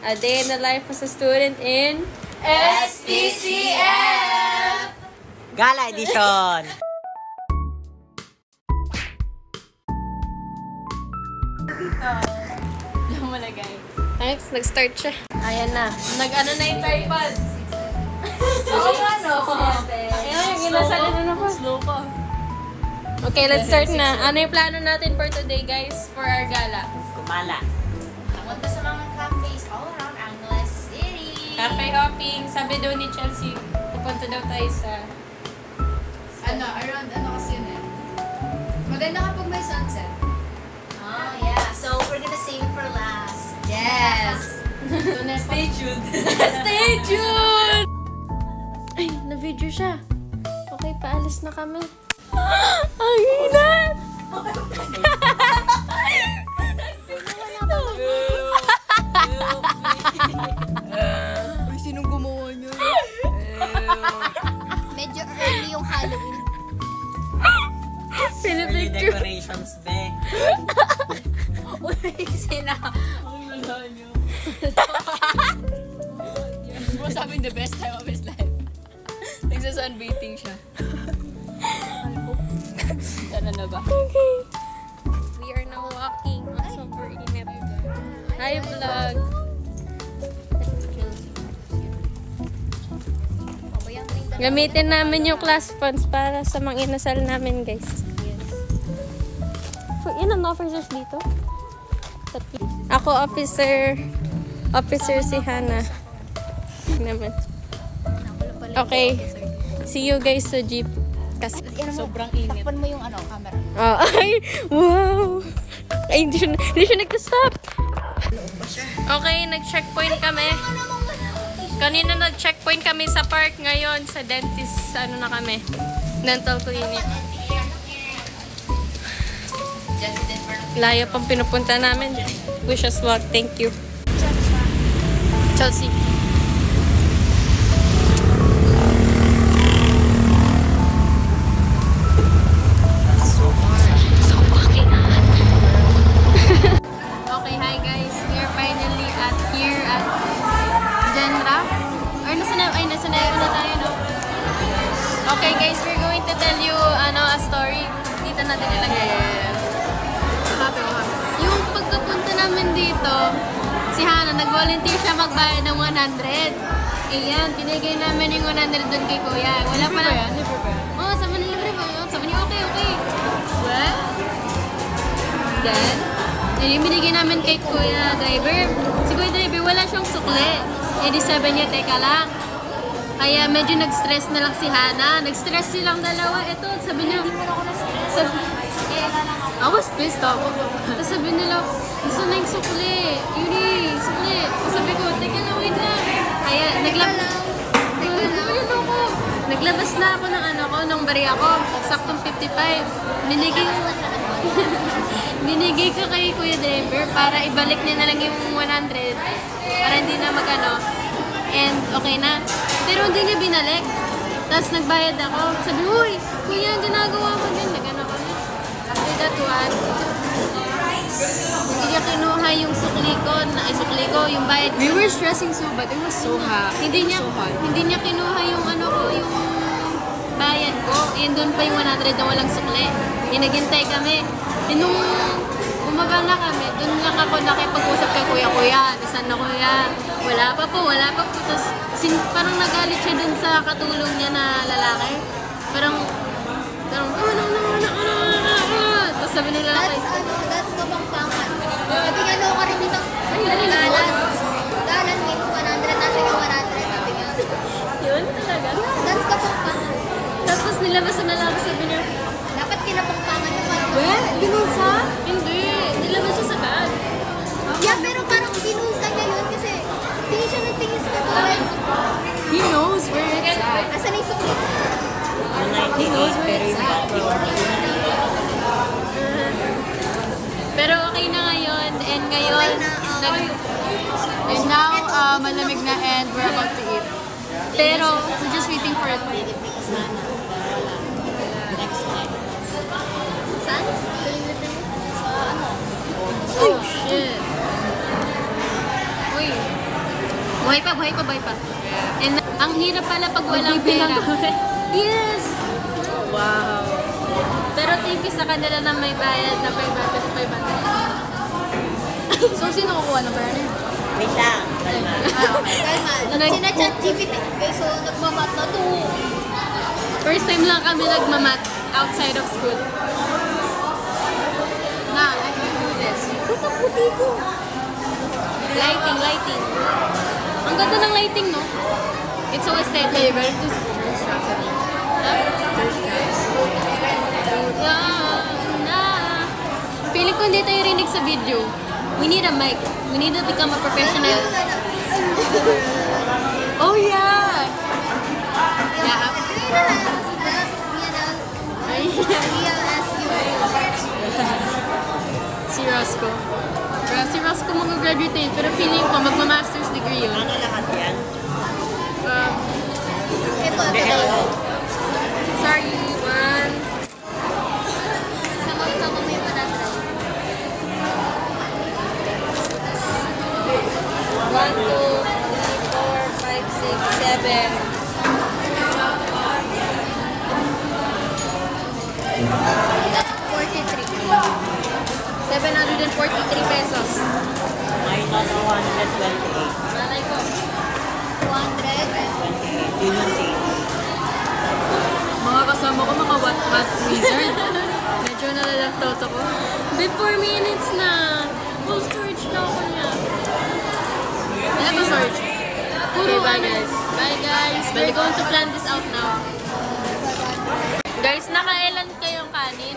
A day in the life as a student in SPCF! Gala Edition! Alam mo na, guys. Thanks, nag-start siya. Ayan na. Nag-ano na yung tripod. Oo nga, no? Ayan, yung inasalan na naman. Slow ko. Okay, let's start na. Ano yung plano natin for today, guys? For our gala? Kumala. Pumunta sa mga cafes all around Angeles City. Cafe hopping. Sabi daw ni Chelsea, pupunta daw tayo sa... Around kasi yun eh. Maganda kapag may sunset. Oh, yeah. So, we're gonna save it for last. Yes! Stay tuned. Stay tuned! Ay, na-video siya. Okay, paalis na kami. Ang hinat! Uy, sinong gumawa niyo? Medyo early yung Halloween. Early Pinipicture. decorations, be. Uy, sina. Ang lala niyo. Bro, sabi the best time of his life. Nagsasunbathing siya. Tara na ba? Okay. We are now walking on super init. Hi, vlog. Gamitin namin yung class funds para sa mga inasal namin, guys. For ilan officers dito? Tatlo. Ako officer si Hannah. Naman. Okay. See you guys sa jeep. Kasi Sobrang init. Takpan mo yung camera. ay, wow. Ay, hindi siya nag-stop. Okay, nag-checkpoint kami. Kanina nag-checkpoint kami sa park, ngayon sa dentist, na kami. Dental clinic. Layo pang pinupunta namin. Wish us luck. Thank you. Chelsea. Okay, hi guys. We are finally here at Genra. Or nasa na tayo, no? Okay guys, we're going to tell you a story. Dito natin ilagay. Yung pagkapunta namin dito, si Hannah, nag-volunteer siya magbayad ng 100. Ayan, binigay namin yung 100 doon kay Kuya. Wala pa lang. Libre ba yan? Oo, sabi niya libre ba yun? Sabi niya, okay. What? Then, yung binigay namin kay Kuya Driver. Si Kuya Driver, wala siyang sukle. Eh, di sabi niya, teka lang. Kaya medyo nag-stress na lang si Hannah. Nag-stress silang dalawa. Ito, sabi niya, I was pissed off. Tapos sabi nila, gusto na yung sukle. Yuri, sukle. Sabi ko, teka lang, wait lang. Kaya, naglabas na ako ng bariya ko. Saktong 55. Binigay ko kay Kuya Driver para ibalik niya na lang yung 100. Para hindi na and okay na. Pero hindi niya binalik. Tapos nagbayad ako. Sabi, uy, Kuya, ang ginagawa mo din. Nagano ko na. After that one, hindi niya kinuha yung sukli ko, yung bayad ko. We were stressing so bad. It was so hot. Hindi niya kinuha yung yung bayad ko. And doon pa yung 100 na walang sukli. Naghintay kami. Nung bumaba na kami, doon lang ako nakipag-usap kay Kuya. Nasaan na Kuya? Wala pa po. Tapos parang nagalit siya dun sa katulong niya na lalaki. Parang, tapos sabi nila That's Kapampangan. Sabi nga, ka rin dito. Dalan means 100. Nasa yung 100. Sabi nga. yun talaga. That's Kapampangan. Tapos nilabas na lang, sabi niya, Dapat kinapampangan yung binusa? Hindi. Nilabas siya sa bag. Yeah, pero parang binusa niya yun kasi tingin siya nagtingin sa katawan. He knows where it's at. Asan yung sukli? He knows where it's at. Pero okay na ngayon. And ngayon, And now, malamig na and we're about to eat. Pero, we're just waiting for it. Saan? oh shit. Uy, Buhay pa, buhay pa, buhay pa. And ang hirap pala pag walang Magbibilang pera. ka. Yes! Wow. Pero thank you sa kanila na may bayad na 500. So, sino kukuha ng pera na yun? Wait lang. Kalma. Kalma. Sina-chat GPT. Okay, so nagmamat na to. First time lang kami nagmamat outside of school. Na, I can do this. Putang puti ko. Lighting, lighting. Ang ganda ng lighting, no? It's so aesthetic. Okay, you better do third straps at least. Third straps. Feeling ko hindi tayo rinig sa video. We need a mic. We need to become a professional. Oh, yeah! Yeah. Si Rosco. Pero si Rosco mag-graduate eh. Pero feeling ko magma-master's degree yun. Ano lahat yan? Ito. Sorry, one. Sama-sama mo yung panatry. 1, 2, 3, 4, 5, 6, 7. That's 43. 743 pesos. Minus 128. Nanay ko. 200. 28. Yun yung change. Mga kasama ko, mga math wizard. Medyo nalaleft out ako. Before minutes na. Full storage na ako niya. Ano ba, Sarge? Puro Okay, bye, ano. guys. Bye guys. We're going to plan this out now. Guys, nakailan kayong kanin?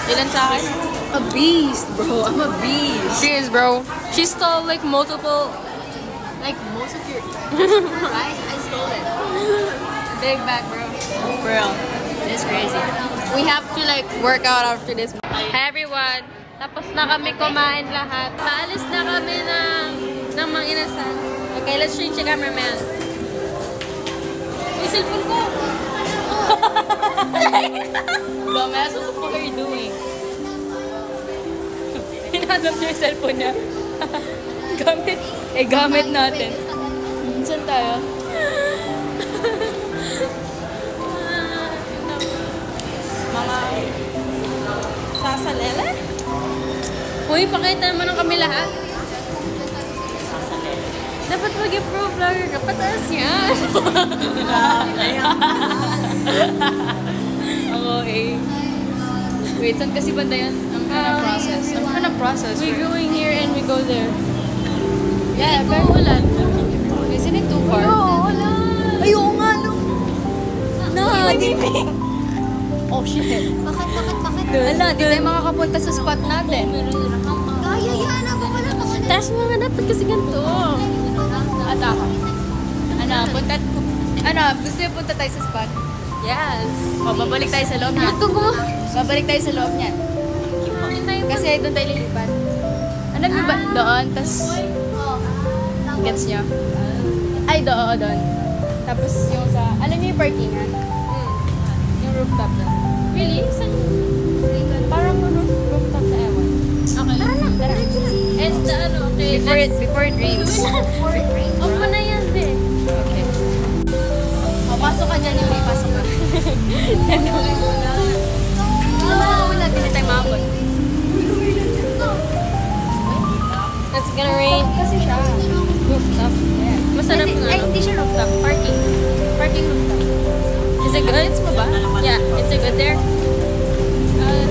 Ilan sa akin? A beast, bro. I'm a beast. She is, bro. She stole like multiple, like most of your guys. I stole it. Big bag, bro. Bro, it's crazy. We have to like work out after this. Hi everyone. Tapos na kami kumain lahat. Paalis na kami ng mga inasal. Okay, let's change the cameraman. Yung cellphone ko. Dumbass, what the fuck are you doing? Hinanap niya yung cellphone niya. gamit natin. Saan tayo? Mga sasalele? Uy, pakita naman ng kami lahat. Dapat mag-pro vlogger ka. Pataas yan. Ako eh. Wait, saan kasi banda yan? I'm gonna process. I'm gonna process. We going here and we go there. Yeah, Pero ulan. Isn't it too far? Oo, ulan. Ayoko nga, no. Nakakadiping. Oh, shit. Bakit? Wala, di tayo makakapunta sa spot natin. Kaya yan. Ako wala pa ko na. Taas mo nga dapat kasi ganito. At ako. Gusto niyo punta tayo sa spot? Yes. O, babalik tayo sa loob niyan. Ito ko. Babalik tayo sa loob niyan. Kasi doon tayo lilipat. Alam niyo ba? Doon, tas gets niyo? Ay, doon. Tapos yung sa, alam niyo yung parkingan? Yung rooftop doon. Really? Saan? Parang rooftop sa ewan. Okay. Tara. And ano, okay. Before it rains. Off mo na yan, be. Okay. O, pasok ka dyan yung may pasok ka. Wala, hindi tayo makapag. It's gonna rain. Kasi siya. Rooftop. Yeah. Masarap nga. Ay, hindi siya rooftop. Parking. Parking rooftop. Is it good? Gets mo ba? Yeah. Is it good there?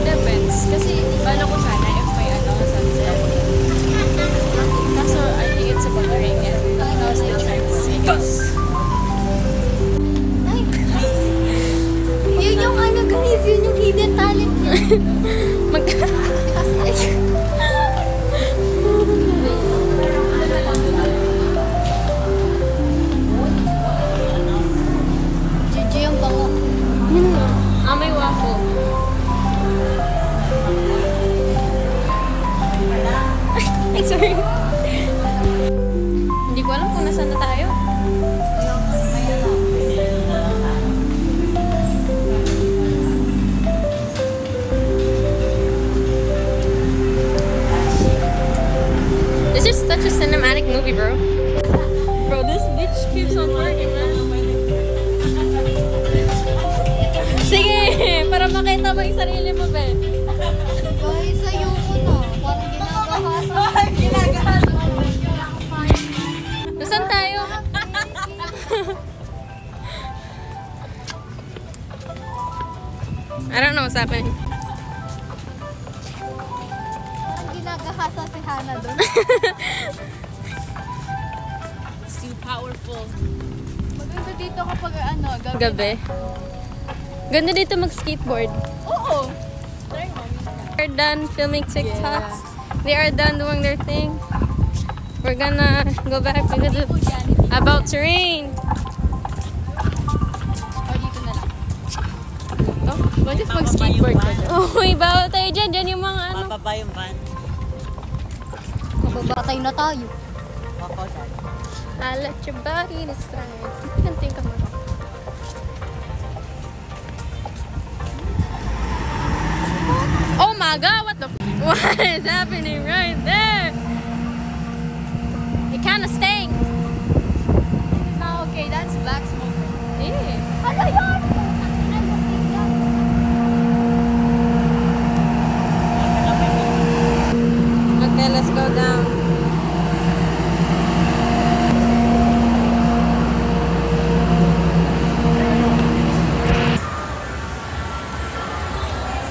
Depends. Kasi, bala ko sana if may sunset. Kaso, I think it's about to rain and now's the chance, I guess. Yun yung ano guys, yun yung hidden talent niya. Gigi yung bango. May waffle. Para makita mo yung sarili mo, be. Guys, ayoko na. Parang ginagahasa. Saan tayo? I don't know what's happening. Parang ginagahasa si Hannah doon. It's too powerful. Maganda dito kapag ano, gabi. Gabi. Ganda dito mag-skateboard. Oo. They're done filming TikToks. They are done doing their thing. We're gonna go back because it's about to rain. O, dito na lang. Oh, what if mag-skateboard ka dyan? Uy, bawal tayo dyan. Dyan yung mga ano. Mababa yung van. Mababatay na tayo. Ako dyan. I'll let your body decide. I can think of it. Oh my god, what the what is happening right there? It kind of stank. Ah, okay, that's black smoke. Yeah. Hala yan! Okay, let's go down.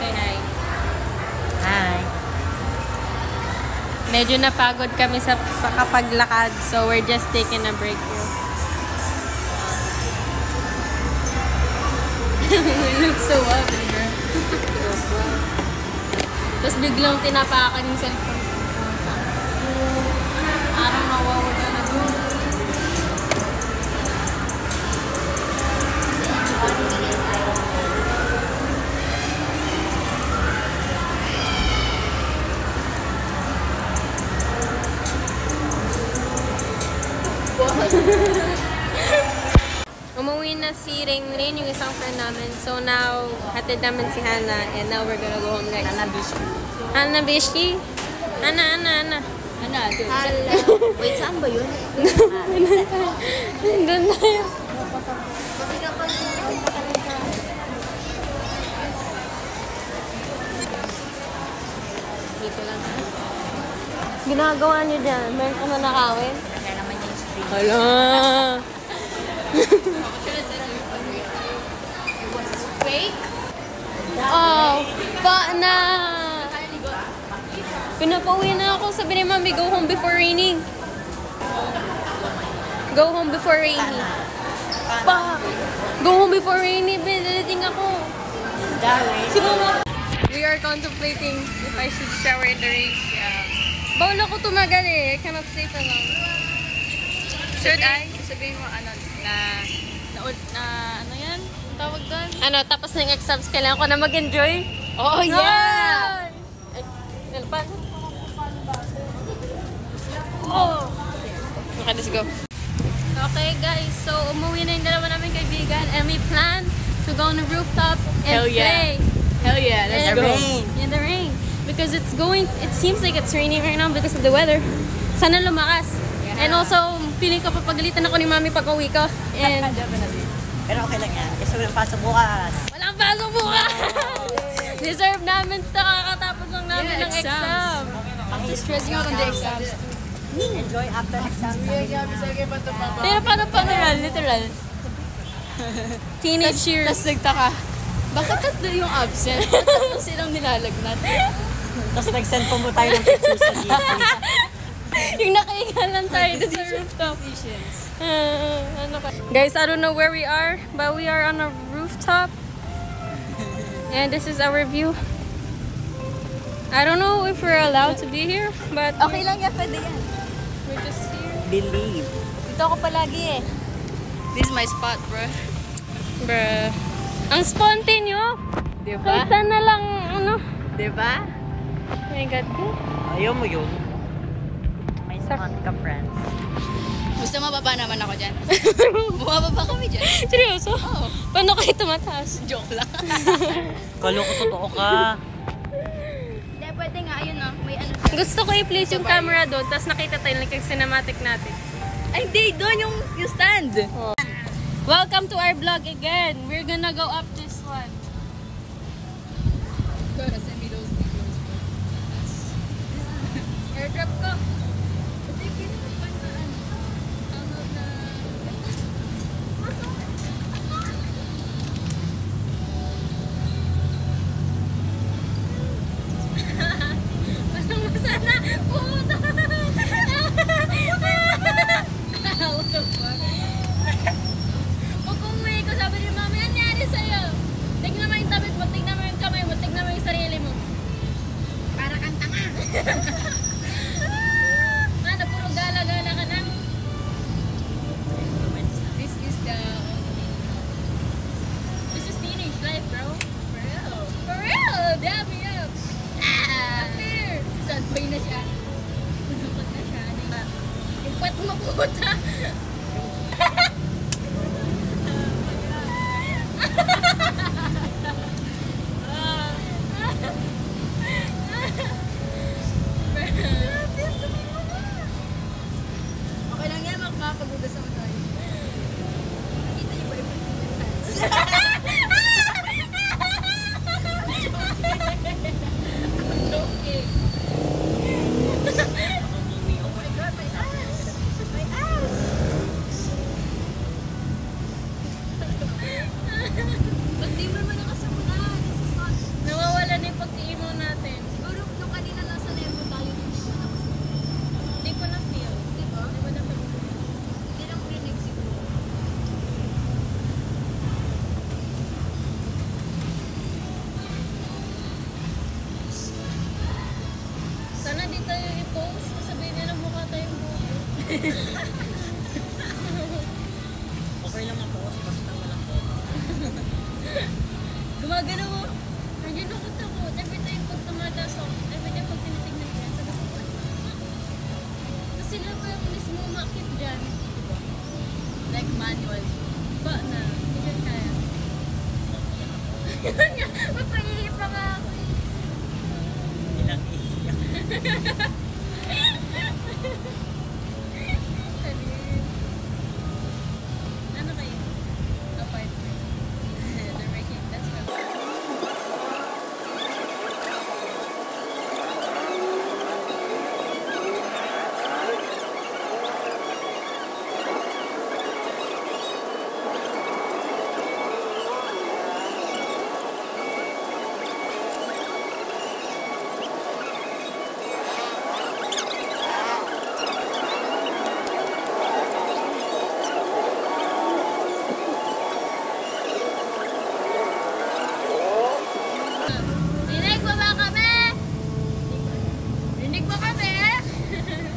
Say hi. Hi. Medyo napagod kami sa kapaglakad, so we're just taking a break here. We look so ugly, girl. Tapos biglang tinapakan yung cellphone. I don't know what we're gonna do. Umuwi na si Rain, yung isang friend namin. So now, hatid namin si Hannah and now we're gonna go home guys. Hannah Bishi? Hannah. Ano, dude? Hala. Wait, saan ba yun? Doon tayo. Kasi kapag Dito lang. Ginagawa niyo dyan? Meron ka na nakawin? Kaya naman yung street. Hala! fake? Oh, pa na! Pinapauwi na ako. Sabi ni Mami, go home before raining. Go home before raining. Pa! Go home before raining. Dadating ako. Si Mama. We are contemplating if I should shower in the rain. Yeah. Bawal ako tumagal eh. I cannot stay for long. Should I? Sabihin mo ano, ano yan? Ang tawag doon? Ano, tapos ng exams, kailangan ko na mag-enjoy. Oh, yeah! Oh! Okay, let's go. Okay, guys. So, umuwi na yung dalawa namin kaibigan and we plan to go on the rooftop and Hell yeah. play. Hell yeah, let's in go. In the rain. Because it seems like it's raining right now because of the weather. Sana lumakas. Yeah. And also, feeling ko papagalitan ako ni Mami pag uwi ko. And Definitely. Pero okay lang yan. Kasi walang pasok bukas. walang pasok bukas! Deserve namin ito. Kakatapos lang namin Yeah, ng exams. exam. After stressing out on the exams. Enjoy after exam. Pero paano literal? Teenage years. Tapos nagtaka, bakit tatlo yung absent? Bakit silang nilalagnat? Tapos nag-send po mo tayo ng pictures sa GC. Yung nakahinga lang tayo doon sa rooftop. Ano ka? Guys, I don't know where we are, but we are on a rooftop. And this is our view. I don't know if we're allowed to be here, but Okay lang yan, pwede yan. we're just here. Believe. Dito ako palagi eh. This is my spot, bro. Bruh. Ang sponte nyo. Diba? Kahit saan na lang, ano. Diba? Oh my God. Ayaw mo yun. May spot ka, friends. Gusto mababa naman ako dyan. Bumababa kami dyan. Seryoso? Oo. Paano kayo tumataas? Joke lang. Kalo ko totoo ka. Hindi, pwede nga, ayun o. May ano. Gusto ko i-place yung camera doon, tapos nakita tayo like yung cinematic natin. Ay, hindi. Doon yung stand. Welcome to our vlog again. We're gonna go up this one. siya. Lulukot na siya. Yung puwet mo puta. Okay lang yan, makakapagugas naman tayo. Nakita niyo ba yung pants? Okay. Oh my God, my ass! My ass! Ba't di mo naman nakasamuna? This is not... Nawawala na yung pag-iimaw natin. Siguro nung kanina lang sa Nemo tayo, hindi mo na Hindi ko na feel. Di ba? Hindi ko na feel. Hindi lang rinig siguro. Sana di tayo i-post. Sabihin nila mukha tayong buko. Okay lang ma-post, basta walang photo. Gumagano mo. Nandiyan ako takot. Every time pag tumataas ako, every time pag tinitignan ko yan, sabi ko, tapos sila pa yung mismo makit dyan. Like manual. Ba na. Hindi dyan kaya. Yun nga. Magpahihip pa nga ako eh. Ilang iiyak. Ano kayo? Apartment. They're making, that's what. Rinig mo ba kami? Rinig mo kami?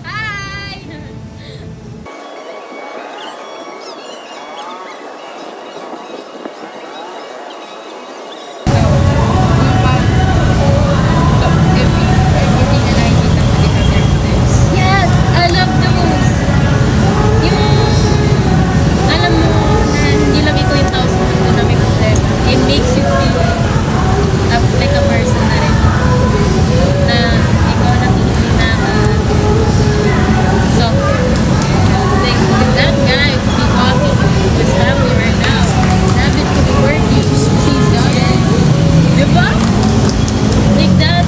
Hi! Yes! I love those! Yung, alam mo na hindi lang ikaw yung tao sa mundo na may problema. It makes you feel like a person na rin. Na ikaw na pinili na suffer. Like, if that guy could be walking with his family right now, David could be working, she's done it. Diba? Like that,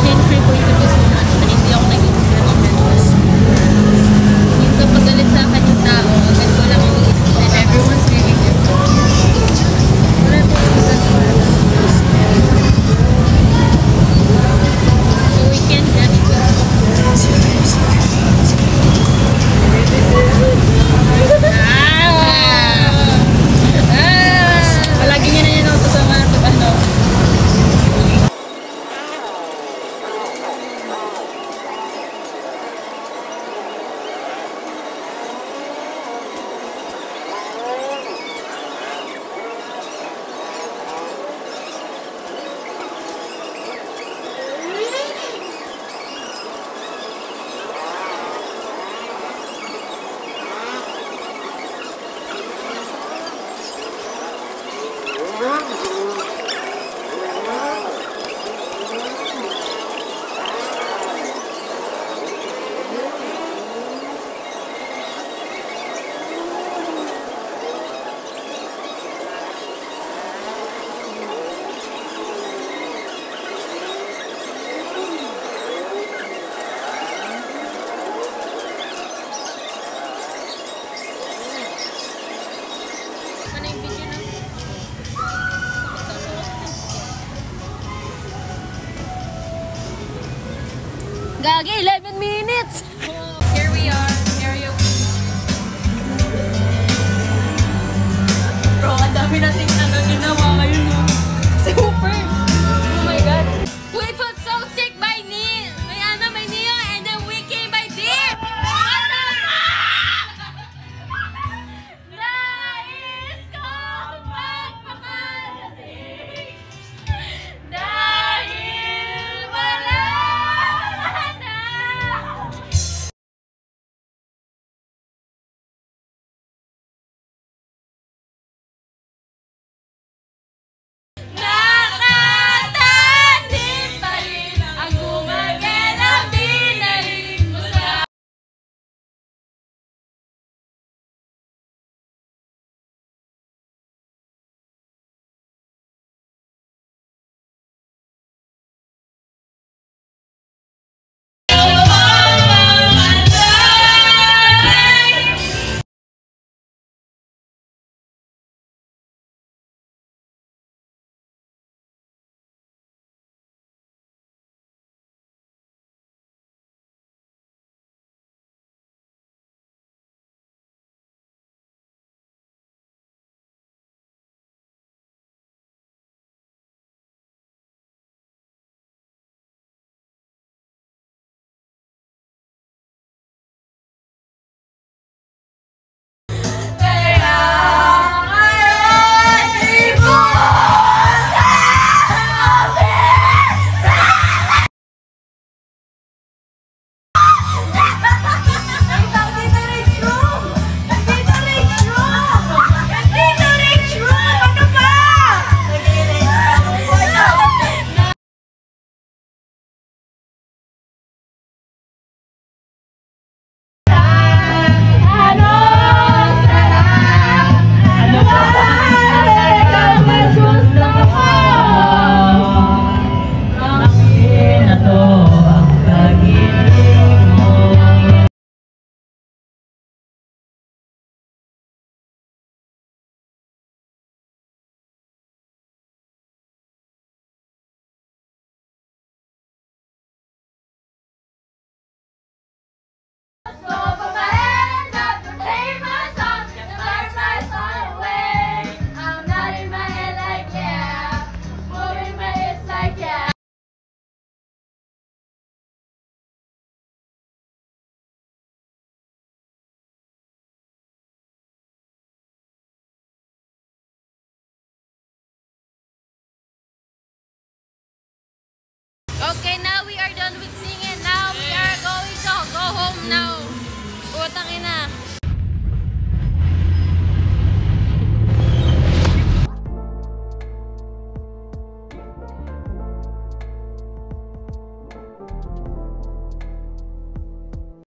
changed my point of view so much na hindi ako naging judgmental. Yung kapag galit sa akin yung tao, agad ko lang yung isip na everyone's really different. Wala po so we can't judge people. Palagi niya na yan ako sa mga ano. Ano yung video na? Gagi, 11 minutes! Here we are, area Bro, ang dami nating ginawa ngayon. Super!